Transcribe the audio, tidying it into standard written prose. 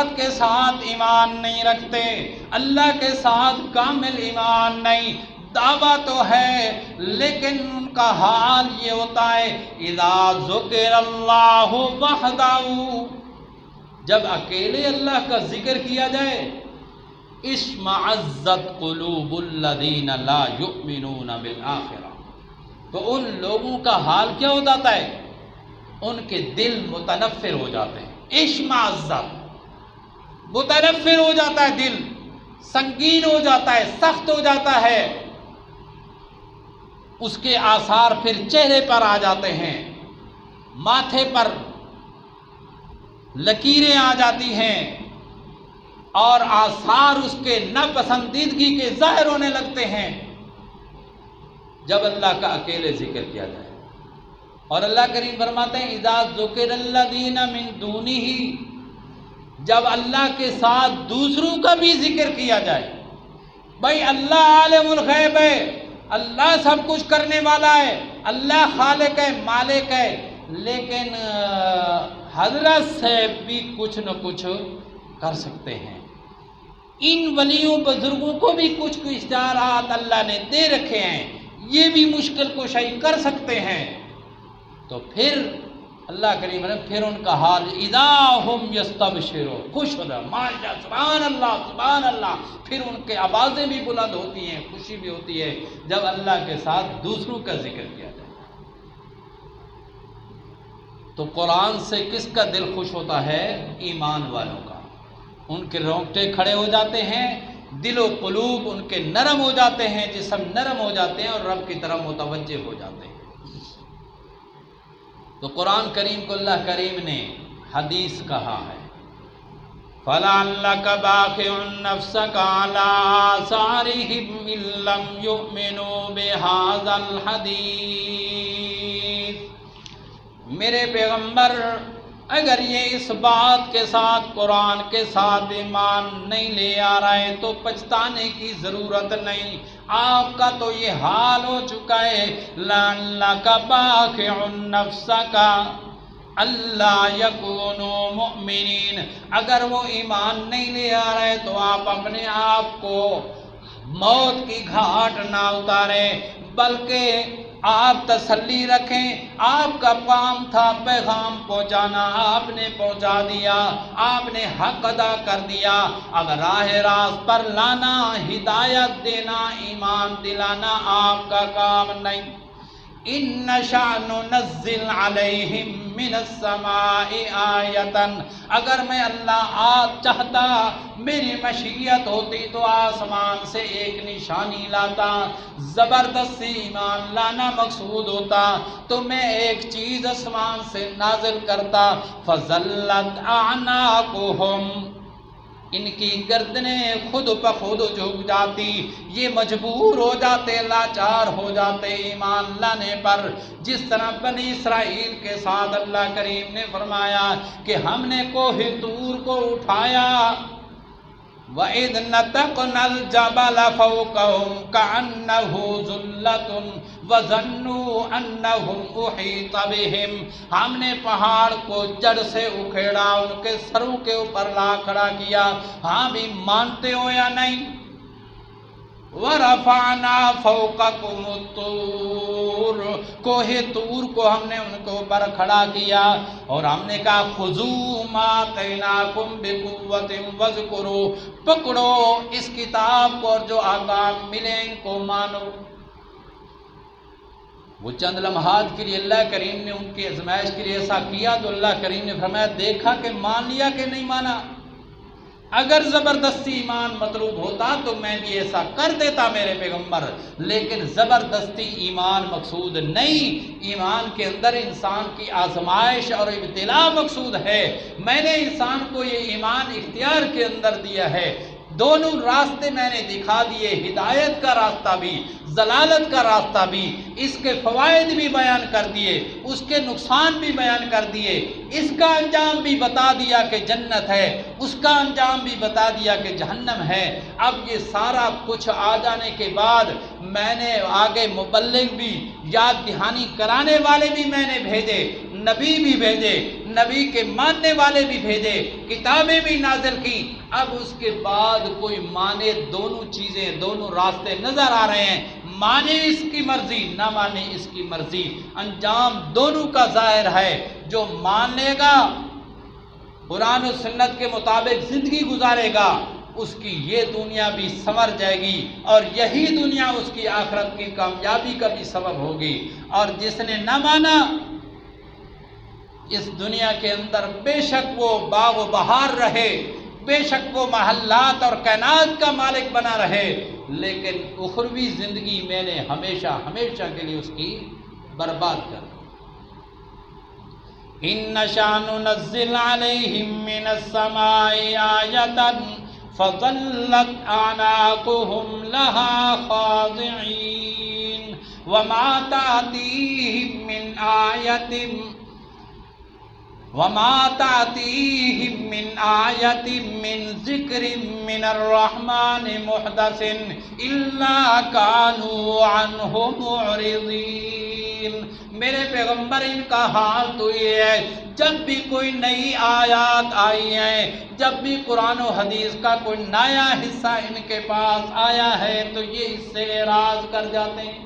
ذات کے ساتھ ایمان نہیں رکھتے، اللہ کے ساتھ کامل ایمان نہیں، دعویٰ تو ہے لیکن ان کا حال یہ ہوتا ہے اذا ذکر اللہ وحدہ، جب اکیلے اللہ کا ذکر کیا جائے اشمعزت قلوب الذین لا یؤمنون بالآخرہ، تو ان لوگوں کا حال کیا ہو جاتا ہے؟ ان کے دل متنفر ہو جاتے ہیں، اشمعزت متنفر ہو جاتا ہے، دل سنگین ہو جاتا ہے، سخت ہو جاتا ہے، اس کے آثار پھر چہرے پر آ جاتے ہیں، ماتھے پر لکیریں آ جاتی ہیں اور آثار اس کے ناپسندیدگی کے ظاہر ہونے لگتے ہیں جب اللہ کا اکیلے ذکر کیا جائے۔ اور اللہ کریم فرماتے ہیں اذا ذکر الذین من دونہ، جب اللہ کے ساتھ دوسروں کا بھی ذکر کیا جائے، بھائی اللہ عالم الغیب ہے، اللہ سب کچھ کرنے والا ہے، اللہ خالق ہے، مالک ہے، لیکن حضرت سے بھی کچھ نہ کچھ کر سکتے ہیں، ان ولیوں بزرگوں کو بھی کچھ اشارات اللہ نے دے رکھے ہیں، یہ بھی مشکل کشائی کر سکتے ہیں، تو پھر اللہ کریم نے پھر ان کا حال اذا ہم یستبشرون، خوش ہو جائے، ماشاء سبحان اللہ سبحان اللہ، پھر ان کے آوازیں بھی بلند ہوتی ہیں، خوشی بھی ہوتی ہے جب اللہ کے ساتھ دوسروں کا ذکر کیا جائے۔ تو قرآن سے کس کا دل خوش ہوتا ہے؟ ایمان والوں کا، ان کے رونگٹے کھڑے ہو جاتے ہیں، دل و قلوب ان کے نرم ہو جاتے ہیں، جسم نرم ہو جاتے ہیں اور رب کی طرف متوجہ ہو جاتے ہیں۔ تو قرآن کریم کو اللہ کریم نے حدیث کہا ہے فَلَعَلَّكَ بَاخِعٌ نَفْسَكَ عَلَىٰ آثَارِهِمْ إِن لَّمْ يُؤْمِنُوا بِهَٰذَا الْحَدِيثِ، میرے پیغمبر اگر یہ اس بات کے ساتھ قرآن کے ساتھ ایمان نہیں لے آ رہے تو پچھتانے کی ضرورت نہیں، آپ کا تو یہ حال ہو چکا ہے لَعَلَّكَ بَاخِعٌ نَفْسَكَ أَلَّا يَكُونُوا مُؤْمِنِينَ، اگر وہ ایمان نہیں لے آ رہے تو آپ اپنے آپ کو موت کی گھاٹ نہ اتاریں، بلکہ آپ تسلی رکھیں، آپ کا کام تھا پیغام پہنچانا، آپ نے پہنچا دیا، آپ نے حق ادا کر دیا، اب راہ راست پر لانا، ہدایت دینا، ایمان دلانا آپ کا کام نہیں۔ إِن نَّشَأْ نُنَزِّلْ عَلَيْهِم مِّنَ السَّمَاءِ آیَةً، اگر میں اللہ چاہتا، میری مشیت ہوتی تو آسمان سے ایک نشانی لاتا، زبردستی ایمان لانا مقصود ہوتا تو میں ایک چیز آسمان سے نازل کرتا، فَظَلَّتْ أَعْنَاقُهُمْ، ان کی گردنیں خود بخود جھک جاتی، یہ مجبور ہو جاتے، لاچار ہو جاتے ایمان لانے پر، جس طرح بنی اسرائیل کے ساتھ اللہ کریم نے فرمایا کہ ہم نے کوہ طور کو اٹھایا، وَإِذْ نَتَقْنَا الْجَبَلَ فَوْقَهُمْ كَأَنَّهُ ظُلَّةٌ وَظَنُّوا أَنَّهُ أُحِيطَ بِهِمْ، ہم نے پہاڑ کو جڑ سے اکھیڑا، ان کے سروں کے اوپر لا کھڑا کیا، ہاں بھی مانتے ہو یا نہیں؟ وَرَفَعْنَا فَوْقَكُمُ الطُّورَ، کوہ طور کو ہم نے ان کے اوپر کھڑا کیا اور ہم نے کہا خُذُوا مَا آتَيْنَاكُمْ بِقُوَّةٍ وَاذْكُرُوا، پکڑو اس کتاب کو اور جو احکام ملے ان کو مانو۔ وہ چند لمحات کے لیے اللہ کریم نے ان کی آزمائش کے لیے ایسا کیا تو اللہ کریم نے فرمایا دیکھا کہ مان لیا کہ نہیں مانا، اگر زبردستی ایمان مطلوب ہوتا تو میں بھی ایسا کر دیتا میرے پیغمبر، لیکن زبردستی ایمان مقصود نہیں، ایمان کے اندر انسان کی آزمائش اور ابتلاء مقصود ہے، میں نے انسان کو یہ ایمان اختیار کے اندر دیا ہے، دونوں راستے میں نے دکھا دیے، ہدایت کا راستہ بھی، ضلالت کا راستہ بھی، اس کے فوائد بھی بیان کر دیے، اس کے نقصان بھی بیان کر دیے، اس کا انجام بھی بتا دیا کہ جنت ہے، اس کا انجام بھی بتا دیا کہ جہنم ہے۔ اب یہ سارا کچھ آ جانے کے بعد میں نے آگے مبلغ بھی، یاد دہانی کرانے والے بھی میں نے بھیجے، نبی بھی بھیجے، نبی کے ماننے والے بھی بھیجے، کتابیں بھی نازل کی، اب اس کے بعد کوئی مانے دونوں چیزیں، دونوں راستے نظر آ رہے ہیں، مانے اس کی مرضی نہ مانے اس کی مرضی، انجام دونوں کا ظاہر ہے۔ جو مانے گا قرآن و سنت کے مطابق زندگی گزارے گا، اس کی یہ دنیا بھی سنور جائے گی اور یہی دنیا اس کی آخرت کی کامیابی کا بھی سبب ہوگی، اور جس نے نہ مانا اس دنیا کے اندر بے شک وہ باغ و بہار رہے، بے شک وہ محلات اور کائنات کا مالک بنا رہے، لیکن اخروی زندگی میں نے ہمیشہ ہمیشہ کے لیے اس کی برباد کر دی۔ إِن نَّشَأْ نُنَزِّلْ عَلَيْهِم مِّنَ السَّمَاءِ آيَةً فَظَلَّتْ أَعْنَاقُهُمْ لَهَا خَاضِعِينَ وَمَا تَأْتِيهِم مِّنْ آيَةٍ مِّن ذِكْرٍ مِّنَ الرَّحْمَٰنِ مُحْدَثٍ إِلَّا كَانُوا عَنْهُ مُعْرِضِينَ۔ میرے پیغمبر ان کا حال تو یہ ہے، جب بھی کوئی نئی آیات آئی ہیں، جب بھی قرآن و حدیث کا کوئی نیا حصہ ان کے پاس آیا ہے تو یہ اس سے اعراض کر جاتے ہیں،